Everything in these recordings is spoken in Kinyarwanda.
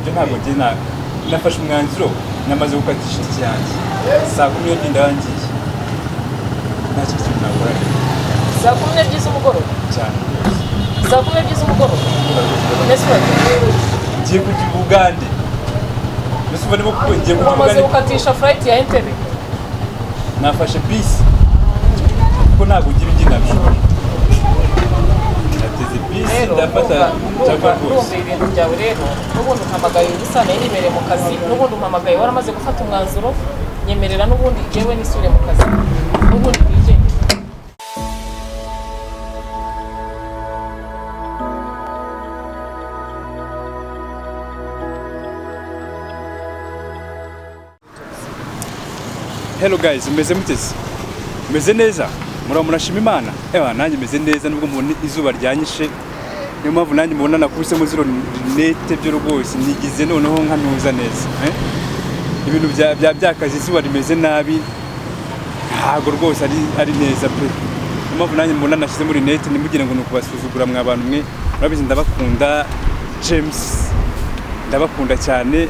ibyo ntabwo njye nafashe umwanzuro namaze gukatisha iki yanjye saa 10 ndangiye nta kintu nakora saa 10 z'umugoroba cyane saa 10 z'umugoroba ngiye kujya i Bugande mbese ubu ndimo ngiye kujya umaze gukatisha flight ya Entebbe nafashe bisi kuko ntabwo ugira ibyo nabishobora nateze bisi ndafata cyangwa rwose ibintu byawe rero n'ubundi umpamagaye Gusa nibereye mu kazi n'ubundi umpamagaye waramaze gufata umwanzuro nyemerera n'ubundi jewe nisure mu kazi n'ubundi bije Hello guys, meze mutese meze neza murashima Imana nanjye meze neza nubwo mubona izuba ryanyishe niyo mpamvu nanjye mubona nakubise mu ziro nete byo rwose nigize noneho nkanuza neza ibintu byakazi izuba rimeze nabi ntago rwose ari neza pe niyo mpamvu nanjye mubona nashize muri nete nimugire ngo nukubasuzugura mwa bantu mwe murabizi ndabakunda James ndabakunda cyane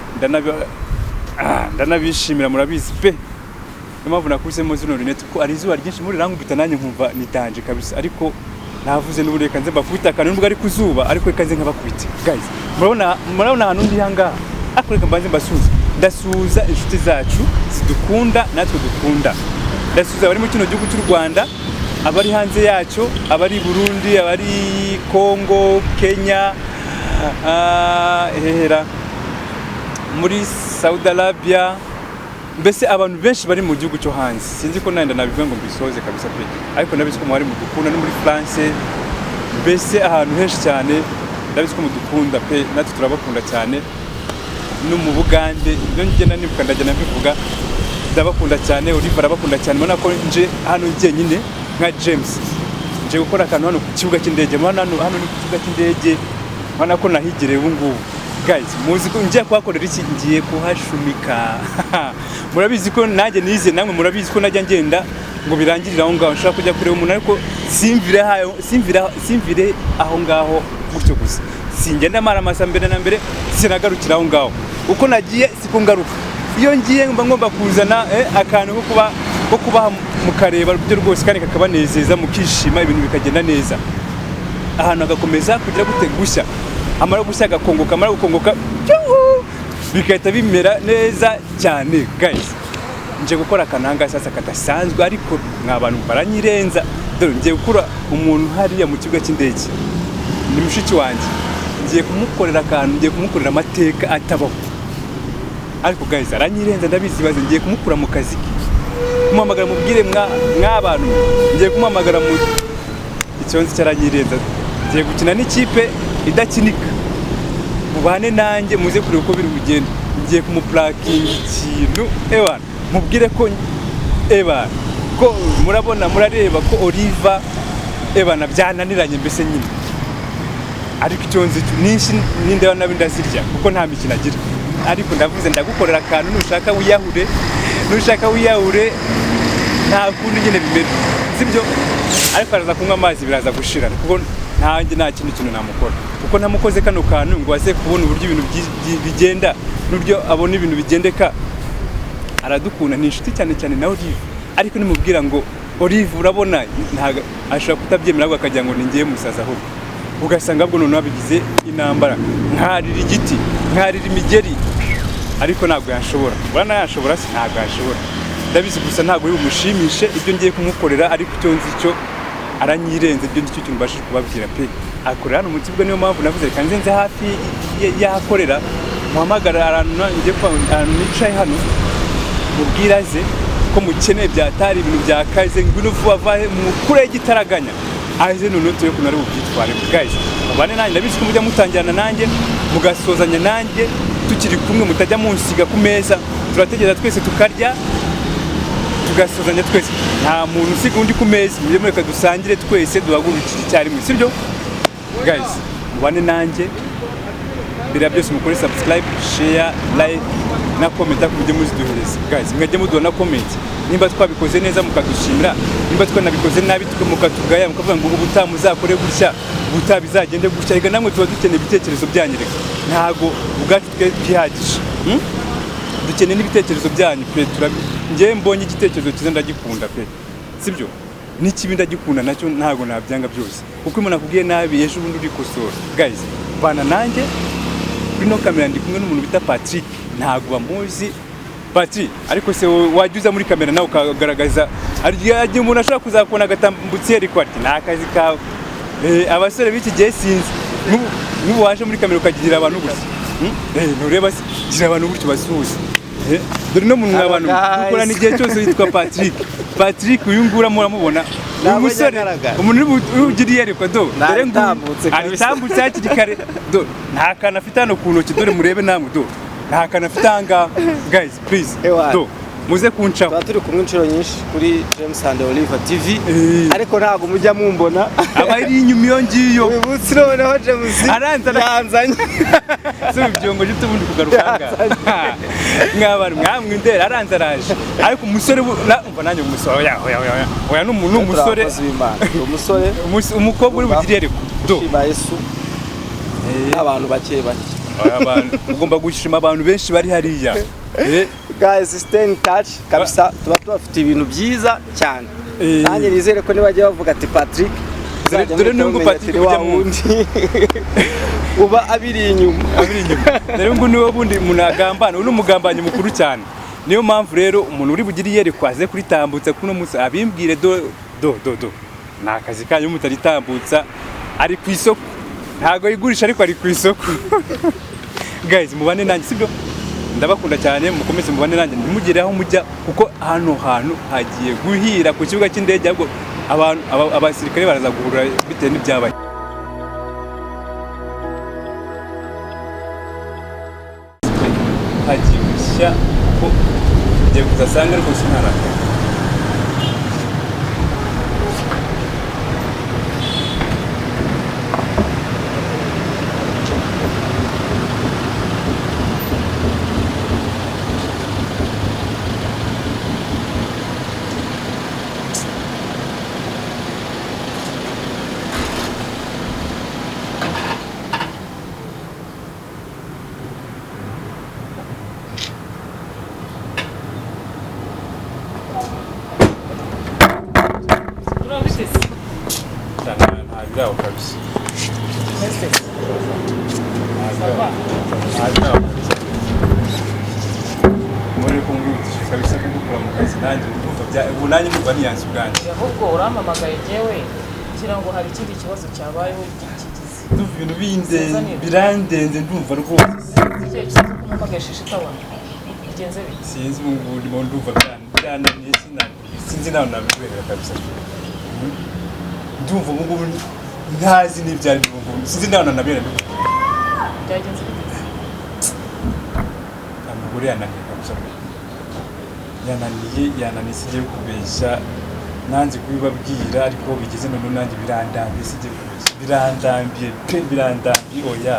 ndanabishimira murabizi pe mpamvu nakubise mu zino rinete ko ari izuba ryinshi muri rangubita nanjye nkumva nitanje kabisa ariko navuze n'ubundi reka nze mbakubita akantu nubwo ari kuzuba ariko reka nze nkabakubita guys murabona ahantu ndi hanga ariko reka mbanze ndasuhuza inshuti zacu zidukunda natwe dukunda ndasuhuza abari mu kino gihugu cy'u Rwanda abari hanze yacyo abari Burundi abari Congo Kenya muri Saudi Arabia mbese abantu benshi bari mu gihugu cyo hanze sinzi ko nanda nabivuga ngo mbisoze kabisa pe ariko nabizi ko mwari mu dukunda no muri France mbese ahantu henshi cyane ndabizi ko mudukunda pe natwe turabakunda cyane no mu Bugande ibyo ngena nibuka ndajya nabivuga ndabakunda cyane Oliver arabakunda cyane mbona ko nje hano njyenyine nka James nje gukora akantu hano ku kibuga cy'indege mbona hano ni ku kibuga cy'indege mbona ko nahigire ubu ngubu guys muzi ko ngiye kuhakorera iki ngiye kuhashumika murabizi ko nanjye nize namwe murabizi ko najya ngenda ngo birangirira aho ngaho nshaka kujya kureba umuntu ariko simvire aho ngaho gutyo gusa singenda mara amasa mbere na mbere sinagarukira aho ngaho uko nagiye siko ngaruka iyo ngiye mba ngomba kuzana akantu ko kuba mukareba byo rwose kandi kakabanezeza mukishima ibintu bikagenda neza ahantu agakomeza kugira gute gushya amara gushya gakongoka amara gukongoka bikahita bimera neza cyane guys nje gukora akananga sasa kadasanzwe ariko mwabantu baranyirenza dore ngiye gukura umuntu hariya mu kibuga cy'indege ni mushiki wanjye ngiye kumukorera akantu ngiye kumukorera amateka atabaho ariko guys aranyirenza ndabizi baze ngiye kumukura mu kazi kumuhamagara mubwire mwabantu ngiye kumuhamagara mu icyonzi cyaranyirenza ngiye gukina n'ikipe idakinika mubane nanjye muze kureba uko biri bugenda ngiye kumuplakinga ikintu mubwire ko ko murabona murareba ko Oliver byananiranye mbese nyine ariko icyonzi ninshi nindeba nabi ndazirya kuko nta mikino agira ariko ndavuze ndagukorera akantu nushaka wiyahure nta kundi nyine bimera sibyo ariko araza kunywa amazi biraza gushira kuko ntanjye nta kintu namukora kuko namukoze kano kantu ngo aze kubona uburyo ibintu bigenda n'uburyo abona ibintu bigendeka aradukunda ni inshuti cyane na Oliver ariko nimubwira ngo Oliver urabona ntaga ashaka kutabyemera ngo akajya ngo ningiye musaza aho ugasanga bwo none wabigize inambara nkarira igiti nkarira imigeri ariko ntabwo yashobora bana yashobora ntabwo yashobora ndabizi gusa ntabwo bimushimishe ibyo ngiye kumukorera ariko icyo nzi cyo aranyirenze ibyo ndicyo kintu bashije kubabwira pe akorera hano mu kibuga niyo mpamvu navuze reka nze hafi yahakorera muhamagara arantu ngiye kwa ahantu nicaye hano mubwiraze ko mukeneye byatari ibintu byakaze ngwino vuba mu kure gitaraganya aje none tuye kunari ubyitware guys mubane nanjye ndabizi ko mujya mutangirana nanjye mugasozanya nanjye tukiri kumwe mutajya munsiga ku meza turategereza twese tukarya tugasozanya twese nta muntu usiga undi ku meza mureka dusangire twese duhagurukire icyarimwe sibyo guys mubane nanjye bira byose mukore subscribe share like na comment akujye muziduhereza guys mwajye mudona comment nimba twabikoze neza mukadushimira nimba twanabikoze nabi mukatugaya mukavuga ngo ubutamu zakore gutya ubutabizagende gutya ega namwe tuba dukeneye ibitekerezo byanyereka ntago ubwacu twihagije. Dukeneye n'ibitekerezo byanyu pe, ngiye mbonye igitekerezo cyiza ndagikunda pe, sibyo n'ikibi ndagikunda nacyo ntago nabyanga byose, kuko umuntu akubwiye nabi ejo ubundi urikosora. Guys, bana nanjye kuri no kamera ndi kumwe n'umuntu bita Patrick, ntago bamuzi Patrick, ariko se wajyuza muri kamera nawe ukagaragaza agiye umuntu ashobora kuzakubona agatambutse ariko ati nakazi kawe. Abasore b'iki gihe sinzi n'ubu waje muri kamera ukagira abantu gusa, ntureba gira abantu gutyo basuhuza. Dore no muntu abantu ukora n'igihe cyose yitwa Patrick uyu ngura muramubona umusore umuntu ugiriye ariko dore ngutambutse hakiri kare nta kana afite hano ku ntoki, dore murebe namwe nta kana afite hanga. Guys please muze kuncaho, turi kumwe inshuro nyinshi kuri James and Oliver TV, ariko ntago mujya mumbona abari inyuma iyo ngiyo wibutse noneho James yanzanye byongo gito ubundi kugarukanga nk'abantu mwamwindera aranzaraje, ariko umusore umva nanjye umusore oya n'umusore umukobwa uri bugiriye ariko ba Yesu abantu bake abantu ugomba gushima abantu benshi bari hariya. Guys, stay in touch kabisa, tuba tubafite ibintu byiza cyane. Nanjye nizere ko nibajya bavuga ati Patrick dore nubwo Patrick ujya mundi uba abiri inyuma dore ngo niwe bundi munagambana uri umugambanyi mukuru cyane. Niyo mpamvu rero umuntu uri bugiri yerekwaze kuri tambutsa kuno munsi abimbwire nakazi kanyu mutaritambutsa ari ku isoko, ntago yigurisha ariko ari ku isoko. Guys, mubane nanjye sibyo, ndabakunda cyane, mukomeze mubane nanjye ntimugire aho mujya, kuko hano hantu hagiye guhira ku kibuga cy'indege, ahubwo abantu abasirikare baraza guhura bitewe n'ibyabaye. Hagiye gushya ko ugiye kuzasanga rwose ntaraka. Ntabwo kabisa. Muri kumwigisha kabisa kugukora mu kazi nanjye ubu nanjye mvuga niyanze ubwanjye. Ahubwo urampamagaye jewe kugira ngo hari ikindi kibazo cyabayeho kigize. Ndumva ibintu birandenze ndumva rwose. Igihe cyo kumpamagashisha itabona. Bigenze bite? Sinzi ubu ndumva byananiye sinzi nawe nabibwira kabisa. Ndumva ubu ngubu ntazi n'ibyari ngo sinzi nawe nabibwira. Byagenze bite? Amugore yananiye kabisa. Yananiye sigiye kubeshya, nanze kubibabwira ariko bigeze none nanjye birandambiye sigiye kubeshya. Birandambiye oya.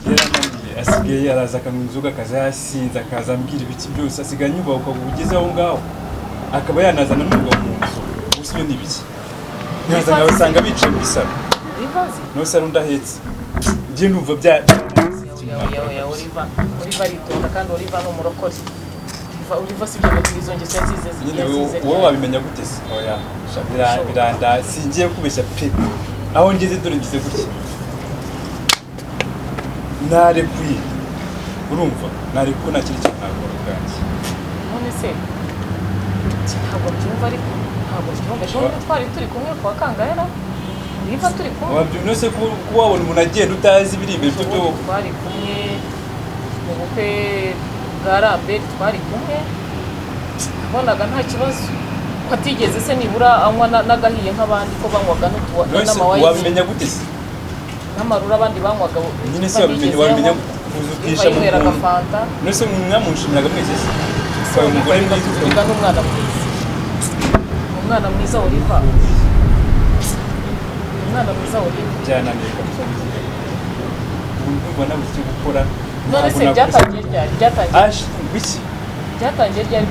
Yarananiye asigaye araza akanywa inzoga akazasinza akaza ambwira ibiki byose, asigaye anyubaha ukagugeze aho ngaho akaba yanazana n'umugabo mu nzu. Gusa ibyo ni ibiki? Nkaza ngaho usanga bicaye muri salo. No salo ndahetse. Ngiye ndumva bya Oliver aritonda kandi Oliver ni umurokore. Oliver si byo izo ngeso nzize. Wowe wabimenya gute se? Oya, biranda singiye kubeshya pe. Aho ngeze dore ngize gutya. Narekuye. Urumva? Narekuye nta kindi kintu nakora ubwanjye. None se ntabwo byumva ariko ntabwo byumva ejo twari turi kumwe kwa Kangahera. Oliver turi kumwe. Wabyumva se ko wabona umuntu agenda utazi biri imbere byo twari kumwe mu bukwe bwa Rambert, twari kumwe bonaga nta kibazo ko atigeze se nibura anywa n'agahiye nk'abandi ko banywaga n'amawayi. Wabimenya gute se? N'amarura abandi banywaga nyine se wabimenya kuzukisha mu Fanta. Nose mwamushimiraga mwese se? Kwa umugore mwiza n'umwana mwiza. Umwana mwiza Oliver. Umwana mwiza Oliver. Byananiye kabisa. Ubu nabuze gukora. None se byatangiye ryari? Ash biki? Byatangiye ryari?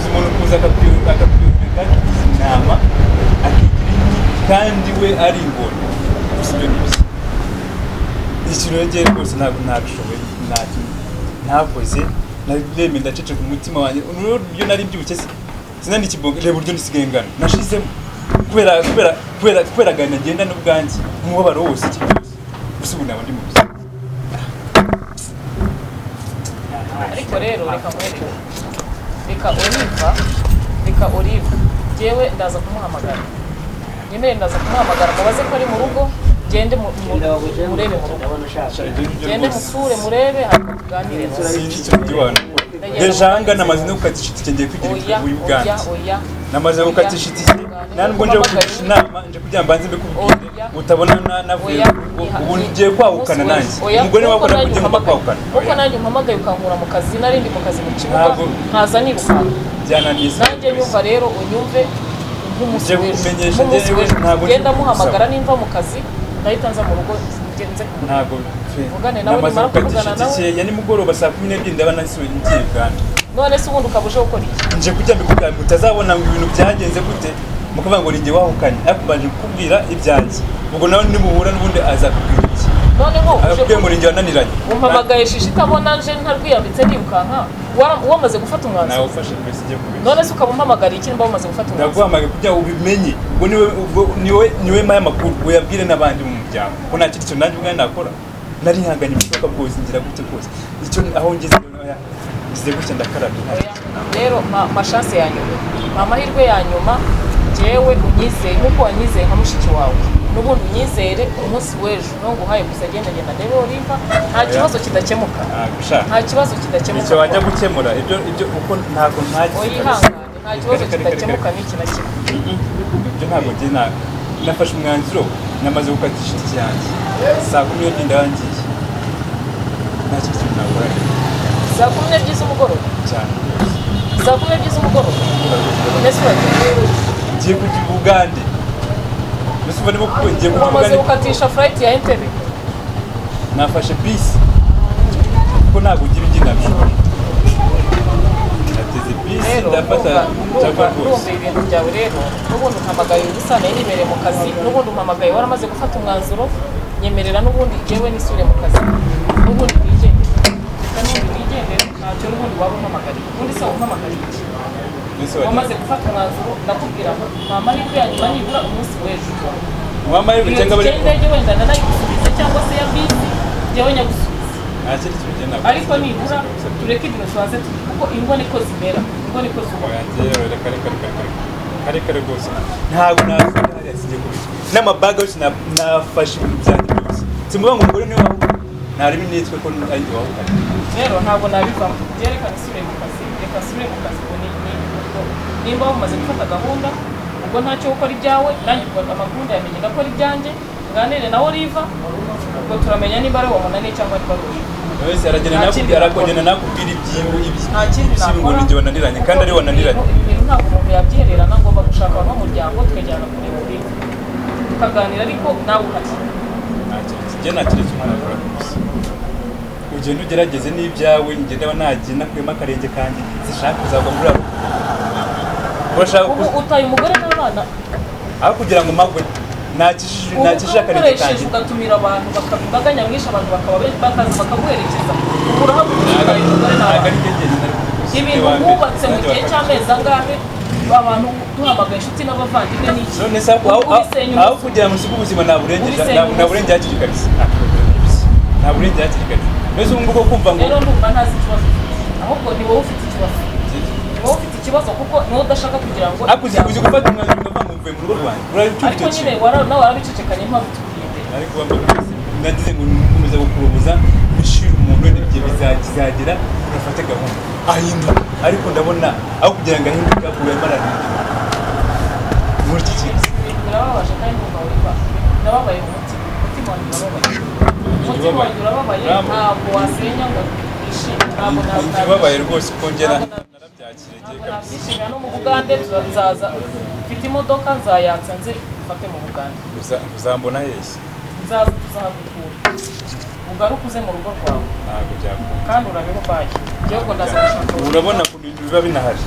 Umuntu kuza akapiyuka inama akigira kandi we ari ingona. Gusa ibyo ni biki? ikintu rege rwose ntabwo nabishoboye ntakoze naremye ndacece ku mutima wanjye uryo nari byuke sinandi kibonga reba uryo ndisigaye ngana nashizemo kubera gana ngenda n'ubwanjye umubabaro wose iki byose gusa ubu naba ndi mu buzima ariko rero reka Oliva jewe ndaza kumuhamagara nyemere ndaza kumuhamagara mubaze ko ari mu rugo gende murebe mu rugo gende musure murebe hatuganire Dejanga namaze no kukatisha ngiye kugira uyu Uganda namaze gukatisha nubwo nje kugisha inama nje kugira mbanze mbe kubwira utabona navuye ubu ngiye kwahukana nanjye umugore wako nakugiye kwahukana uko nanjye mpamagaye ukankura mu kazi narindi mu kazi mu kibuga nkaza niruka byananiza nanjye nyumva rero unyumve nk'umunsi w'ejo genda muhamagara nimva mu kazi ndahita nza mu rugo ngenze ntabwo uvugane nawe nimara kuvugana nawe ya nimugoroba saa 12 ndaba nasubiye ngiye Uganda none se ubundi ukabuje gukora iki nje kujya mbikubwira mutazabona ngo ibintu byagenze gute mukuvuga ngo ninjye wahukanye ariko mbanje kukubwira ibyanjye ubwo nawe nimuhura n'ubundi azakubwira iki noneho uje ngo ninjye wananiranye umpamagaye shishi itabona nje ntarwiyambitse nirukanka wamaze gufata umwanzuro nawe ufashe kwese igiye kubira none se ukamuhamagara iki nimba wamaze gufata umwanzuro ndaguhamagaye kugira ubimenye ubwo niwe maya makuru uyabwire n'abandi mu muryango ko nta kintu nanjye ubwanjye nakora nari hanganye ibishoboka bwose ngira gute kose icyo aho ngeze ngize gutya ndakarabye rero mashanse ya nyuma amahirwe ya nyuma jewe unyizeye nkuko wanyizeye nka mushiki wawe n'ubundi unyizere umunsi w'ejo no nguhaye gusa genda ndebe Oliva nta kibazo kidakemuka nta kibazo kidakemuka icyo wajya gukemura ibyo uko ntabwo oyihangane nta kibazo kidakemuka n'iki na kimwe ibyo ntabwo ngiye nafashe umwanzuro namaze gukatisha icyanjye saa 12 ndarangiye nta kintu nakora saa 12 z'umugoroba cyane saa 12 z'umugoroba nese ngiye kujya Uganda nese uva nibo kuko ngiye kujya Uganda ukatisha flight ya Entebbe nafashe bisi kuko ntabwo ugira ingina bishobora nateze bisi ndafata cyangwa rwose ibintu byawe rero n'ubundi umpamagaye Gusa nibereye mu kazi n'ubundi umpamagaye waramaze gufata umwanzuro nyemerera n'ubundi jewe nisure mu kazi n'ubundi wigendere ntacyo n'ubundi waba umpamagariye ubundi se umpamagariye iki wamaze gufata umwanzuro ndakubwira ngo nta mahirwe ya nyuma nibura umunsi w'ejo wamahirwe cyangwa bari indege wenda nanayigusubiza cyangwa se ya bisi jewe nyagusubiza ariko nibura tureke ibintu tubanze kuko ingo niko zimera ingo niko zubaka kare rwose ntabwo nasubira hariya sinjye kubitwa n'amabaga yose nafashe ibintu byanjye byose simvuga ngo umugore niwe wahuka ntarebe nitwe ko ari njye wahukanye rero ntabwo nabivamo byerekana isubire mu kazi reka asubire mu kazi nimba wamaze gufata gahunda ubwo ntacyo gukora ibyawe nanjye ubwo amagunda yamenye ndakora ibyanjye nganire na Oliva ubwo turamenya niba ari wamunaniye cyangwa niba ari Oliva wese aragenda nakubwira ibingo ninjye wananiranye kandi ari wananiranye ibintu ntabwo umuntu yabyihererana ngomba gushaka abantu b'umuryango tukajyana kuri Oliva tukaganira ariko nawe uhari njye nakiretse umwana akora gusa ugenda ugerageze n'ibyawe njye ndaba nagiye nakuyemo akarenge kanjye zishaka kuzagwa muri abo ubu utaye umugore n'abana aho kugira ngo magwe nakishije akarenge kanjye ugatumira abantu imbaga nyamwinshi abantu bakaza bakaguherekeza urahaguruka umugore n'abana ibintu wubatse mu gihe cy'amezi angahe abantu duhamagaye inshuti n'abavandimwe n'iki none se aho kugira ngo usige ubuzima naburenge hakiri kabisa naburenge hakiri kabisa mbese ubu ngubu kumva ngo rero ndumva ntazi ikibazo ahubwo ni wowe ufite ikibazo ikibazo kuko niwe udashaka kugira ngo uzi gufata umwanzuro ugava mu mvuye mu rugo rwanjye ariko nyine nawe warabicecekanye mpamvu tubwire ariko nagize ngo nkomeza gukurubuza bishira umuntu wenda igihe bizagera ugafata gahunda ahinduka ariko ndabona aho kugira ngo ahinduke akura imbaraga muri iki kintu birababaje kandi ndumva Oliva ndababaye umutima wanjye urababaye umutima wanjye urababaye ntabwo wasenya ngo wishime ntabwo ndababaye rwose kuko ngera nabyishimira no mu Bugande nzaza mfite imodoka nzayatsa nze mfate mu Bugande uzambona hese nzaza tuzahagutura ugaruke uze mu rugo rwawe ntabwo byakunda kandi urabeho baye yewe ngo ndaza gushaka urabona ku bintu biba binahari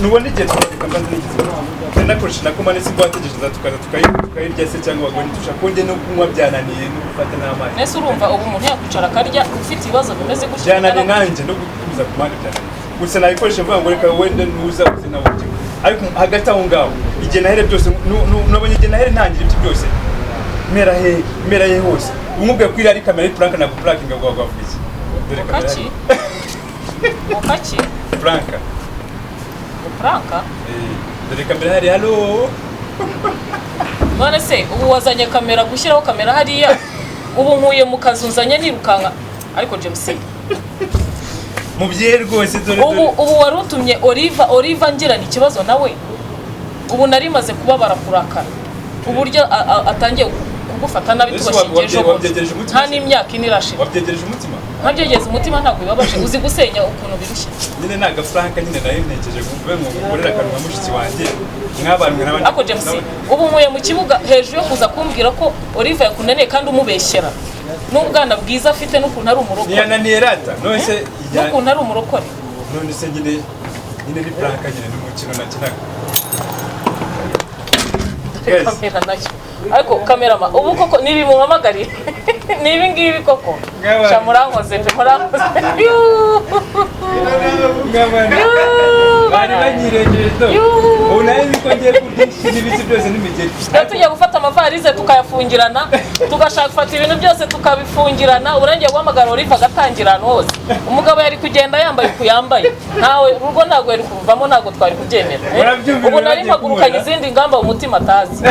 nubona igihe tukambanza n'igihe nakoresha nakoma nese ngwategereje tukaza tukayirya se cyangwa bagoni dushaka konde no kunywa byananiye no gufata n'amazi nese urumva ubu umuntu yakwicara akarya ufite ibibazo bimeze gutya byananiye nanjye no gutuza ku mpande byananiye gusa nayikoresha mvuga ngo reka wende nuza uze nawe ujye ariko hagati aho ngaho igihe nahere byose nabonye igihe nahere ntangira ibyo byose mera he hose umubwiye ko iri ari kamera y'ipranka na guprankinga gwagwafiki dore kamera Mukaki pranka pranka dore kamera hari halo none se ubu wazanye kamera gushyiraho kamera hariya ubu nkuye mu kazu nzanye nirukanka ariko James mubyeyi rwose dore ubu warutumye Oliva ngirana ikibazo nawe ubu nari maze kubabara kurakara uburyo atangiye kugufata nabi tubashingeje nta n'imyaka inirashira wabyegereje umutima ntabyegeze umutima ntabwo bibabaje uzi gusenya ukuntu birushye nyine naga franka nyine nayo ntekereje kuvuga ngo gukorera kanwa mushiki wanjye mwabanwe n'abandi ako James ubu nkuye mu kibuga hejuru yo kuza kumbwira ko Oliva yakunaniye kandi umubeshyera n'ubwana bwiza afite n'ukuntu ari umurokore yananiye rata none se n'ukuntu ari umurokore none se nyine ni franka nyine n'umukino nakinaga kamera nayo ariko kamerama ubu koko nibi muhamagariye nibi ngibi koko sha murankoze pe murankoze bari banyiregeje do unaye biko ngiye kudishira ibiti byose n'imigeri tujya gufata amavarize tukayafungirana tugashaka gufata ibintu byose tukabifungirana urangiye guhamagara Oliva agatangirana hose umugabo yari kugenda yambaye kuyambaye nawe rugo ntabwo yari kuvamo ntabwo twari kubyemera ubu nari mpagurukanye izindi ngamba umutima atazi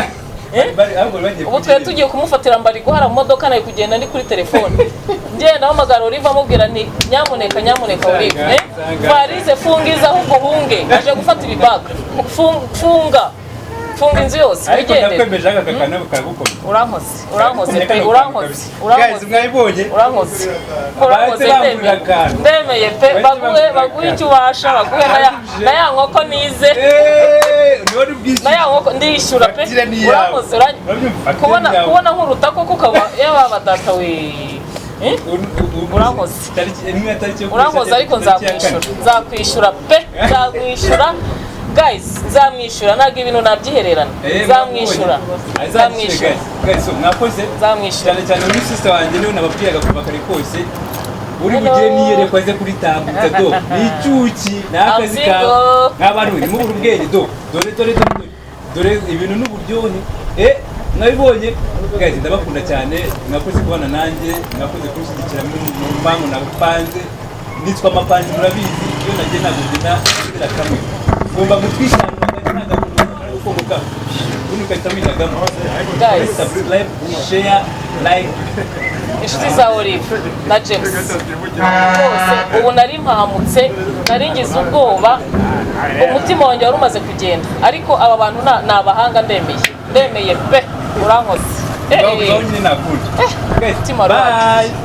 ubu twari tugiye kumufatira mbari guhara mu modoka nayo kugenda ndi kuri telefone ngenda hamagara Oliva amubwira ni nyamuneka Oliva varize fungiza ahubwo hunge aje gufata ibibaga funga inzu yose wigende ndakwemeje aka kakana bakagukoma urankoze pe urankoze ndemeye pe baguhe icyo ubasha baguhe na ya nkoko nize na ya nkoko ndishyura pe urankoze kubona nk'uruta koko ukaba yababa data we urankoze ariko nzakwishyura pe nzamwishyura guys nzamwishyura ntabwo ibintu nabyihererana nzamwishyura mwakoze cyane cyane muri sister wanjye niwe nababwiraga kuva kare kose uri bugire niyerekwa ze kuri tambutsa do ni icyuki n'akazi kawe nk'abantu urimo ubwenge do dore ibintu n'uburyohe mwabibonye guys ndabakunda cyane mwakoze kubana nanjye mwakoze kunshyigikira mu mpangu napanze nitwa amapanzi murabizi iyo nagiye nagugena ngira kamwe ngomba gutwishyura uko muka unikahita winagamo guys subscribe share like inshuti za Oliva na James bose ubu nari mpahamutse nari ngize ubwoba umutima wanjye wari umaze kugenda ariko aba bantu ni abahanga ndemeye pe urankoze guys bye.